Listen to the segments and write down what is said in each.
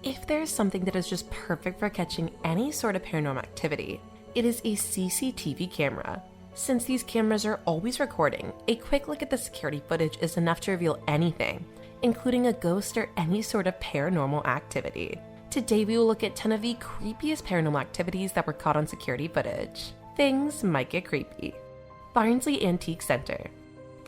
If there's something that is just perfect for catching any sort of paranormal activity, it is a CCTV camera. Since these cameras are always recording, a quick look at the security footage is enough to reveal anything, including a ghost or any sort of paranormal activity. Today we will look at 10 of the creepiest paranormal activities that were caught on security footage. Things might get creepy. Barnsley Antique Centre.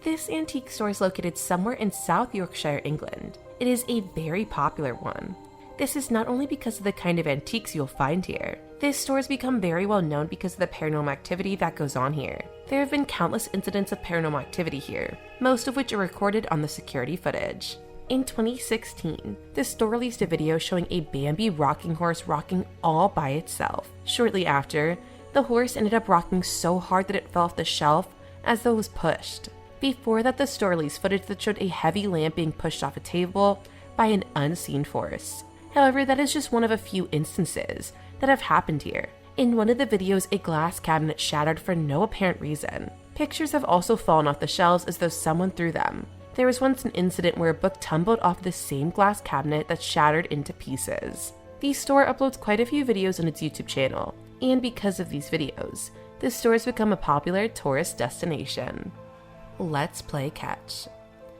This antique store is located somewhere in South Yorkshire, England. It is a very popular one. This is not only because of the kind of antiques you'll find here. This store has become very well known because of the paranormal activity that goes on here. There have been countless incidents of paranormal activity here, most of which are recorded on the security footage. In 2016, the store released a video showing a Bambi rocking horse rocking all by itself. Shortly after, the horse ended up rocking so hard that it fell off the shelf as though it was pushed. Before that, the store released footage that showed a heavy lamp being pushed off a table by an unseen force. However, that is just one of a few instances that have happened here. In one of the videos, a glass cabinet shattered for no apparent reason. Pictures have also fallen off the shelves as though someone threw them. There was once an incident where a book tumbled off the same glass cabinet that shattered into pieces. The store uploads quite a few videos on its YouTube channel, and because of these videos, the store has become a popular tourist destination. Let's play catch.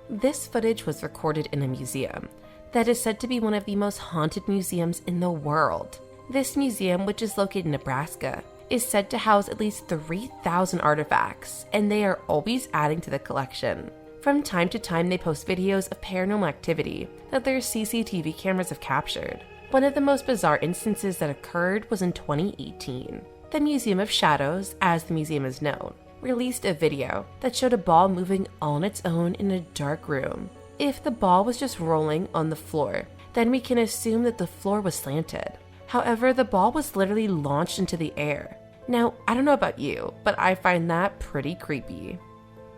This footage was recorded in a museum that is said to be one of the most haunted museums in the world. This museum, which is located in Nebraska, is said to house at least 3,000 artifacts, and they are always adding to the collection. From time to time, they post videos of paranormal activity that their CCTV cameras have captured. One of the most bizarre instances that occurred was in 2018. The Museum of Shadows, as the museum is known, released a video that showed a ball moving on its own in a dark room. If the ball was just rolling on the floor, then we can assume that the floor was slanted. However, the ball was literally launched into the air. Now, I don't know about you, but I find that pretty creepy.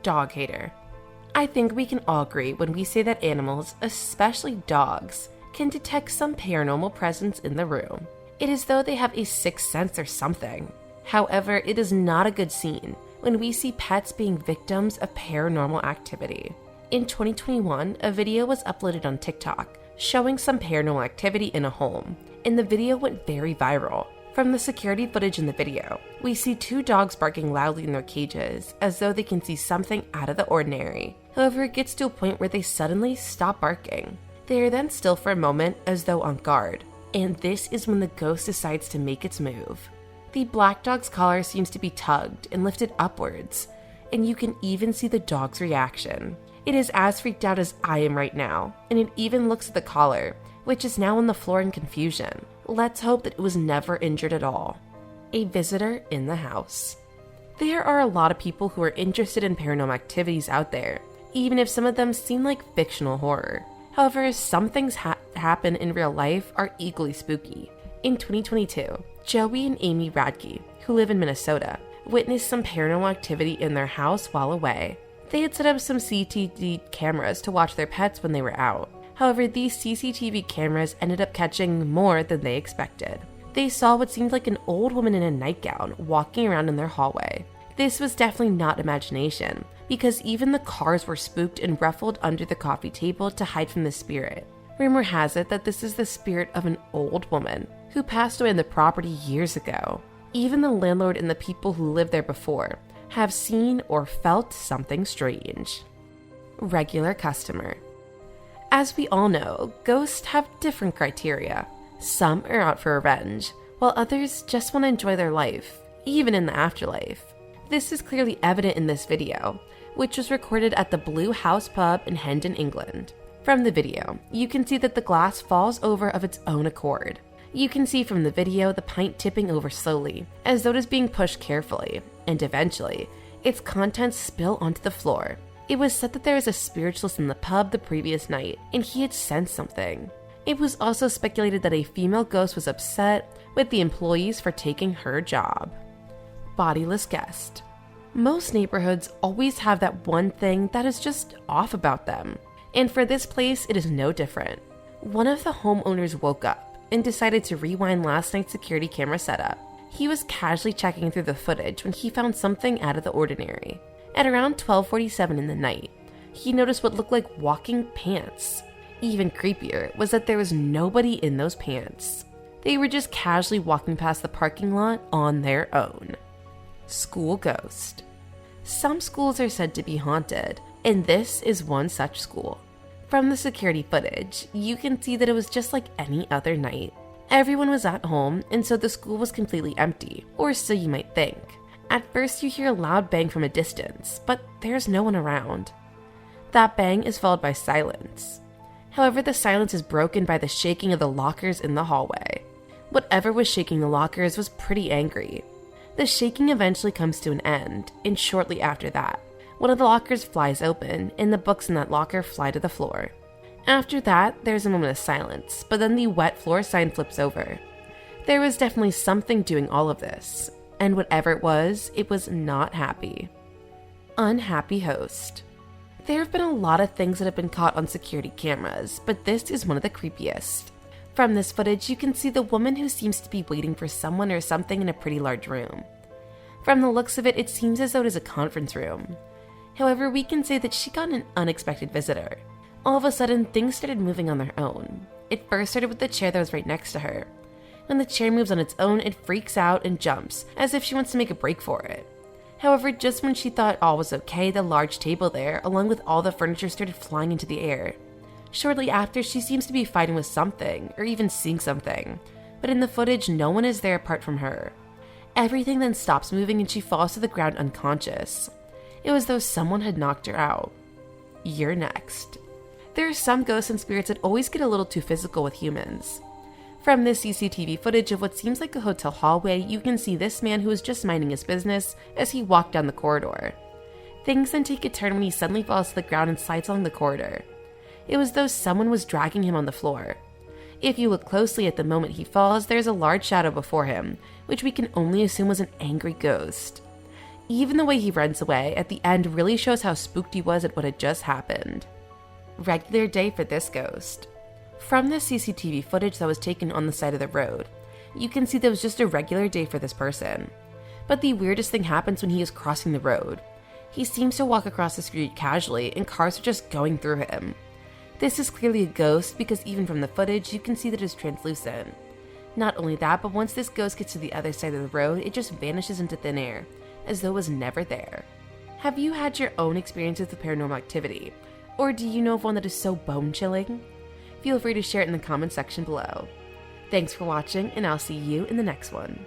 Dog hater. I think we can all agree when we say that animals, especially dogs, can detect some paranormal presence in the room. It is as though they have a sixth sense or something. However, it is not a good scene when we see pets being victims of paranormal activity. In 2021, a video was uploaded on TikTok showing some paranormal activity in a home, and the video went very viral. From the security footage in the video, we see two dogs barking loudly in their cages as though they can see something out of the ordinary. However, it gets to a point where they suddenly stop barking. They are then still for a moment as though on guard, and this is when the ghost decides to make its move. The black dog's collar seems to be tugged and lifted upwards, and you can even see the dog's reaction. It is as freaked out as I am right now, and it even looks at the collar, which is now on the floor in confusion. Let's hope that it was never injured at all. A visitor in the house. There are a lot of people who are interested in paranormal activities out there, even if some of them seem like fictional horror. However, some things happen in real life are equally spooky. In 2022, Joey and Amy Radke, who live in Minnesota, witnessed some paranormal activity in their house while away. They had set up some CCTV cameras to watch their pets when they were out. However, these CCTV cameras ended up catching more than they expected. They saw what seemed like an old woman in a nightgown walking around in their hallway. This was definitely not imagination, because even the cars were spooked and ruffled under the coffee table to hide from the spirit. Rumor has it that this is the spirit of an old woman who passed away in the property years ago. Even the landlord and the people who lived there before have seen or felt something strange. Regular customer. As we all know, ghosts have different criteria. Some are out for revenge, while others just want to enjoy their life, even in the afterlife. This is clearly evident in this video, which was recorded at the Blue House pub in Hendon, England. From the video, you can see that the glass falls over of its own accord. You can see from the video the pint tipping over slowly, as though it is being pushed carefully, and eventually, its contents spill onto the floor. It was said that there was a spiritualist in the pub the previous night, and he had sensed something. It was also speculated that a female ghost was upset with the employees for taking her job. Bodiless guest. Most neighborhoods always have that one thing that is just off about them, and for this place, it is no different. One of the homeowners woke up and decided to rewind last night's security camera setup. He was casually checking through the footage when he found something out of the ordinary. At around 12:47 in the night, he noticed what looked like walking pants. Even creepier was that there was nobody in those pants. They were just casually walking past the parking lot on their own. School ghost. Some schools are said to be haunted, and this is one such school. From the security footage, you can see that it was just like any other night. Everyone was at home, and so the school was completely empty, or so you might think. At first you hear a loud bang from a distance, but there's no one around. That bang is followed by silence. However, the silence is broken by the shaking of the lockers in the hallway. Whatever was shaking the lockers was pretty angry. The shaking eventually comes to an end, and shortly after that, one of the lockers flies open, and the books in that locker fly to the floor. After that, there's a moment of silence, but then the wet floor sign flips over. There was definitely something doing all of this, and whatever it was not happy. Unhappy host. There have been a lot of things that have been caught on security cameras, but this is one of the creepiest. From this footage, you can see the woman who seems to be waiting for someone or something in a pretty large room. From the looks of it, it seems as though it is a conference room. However, we can say that she got an unexpected visitor. All of a sudden, things started moving on their own. It first started with the chair that was right next to her. When the chair moves on its own, it freaks out and jumps, as if she wants to make a break for it. However, just when she thought all was okay, the large table there, along with all the furniture, started flying into the air. Shortly after, she seems to be fighting with something, or even seeing something, but in the footage, no one is there apart from her. Everything then stops moving and she falls to the ground unconscious. It was as though someone had knocked her out. You're next. There are some ghosts and spirits that always get a little too physical with humans. From this CCTV footage of what seems like a hotel hallway, you can see this man who was just minding his business as he walked down the corridor. Things then take a turn when he suddenly falls to the ground and slides along the corridor. It was as though someone was dragging him on the floor. If you look closely at the moment he falls, there's a large shadow before him, which we can only assume was an angry ghost. Even the way he runs away at the end really shows how spooked he was at what had just happened. Regular day for this ghost. From the CCTV footage that was taken on the side of the road, you can see that it was just a regular day for this person. But the weirdest thing happens when he is crossing the road. He seems to walk across the street casually and cars are just going through him. This is clearly a ghost because even from the footage you can see that it is translucent. Not only that, but once this ghost gets to the other side of the road, it just vanishes into thin air, as though it was never there. Have you had your own experiences with paranormal activity? Or do you know of one that is so bone-chilling? Feel free to share it in the comment section below. Thanks for watching, and I'll see you in the next one.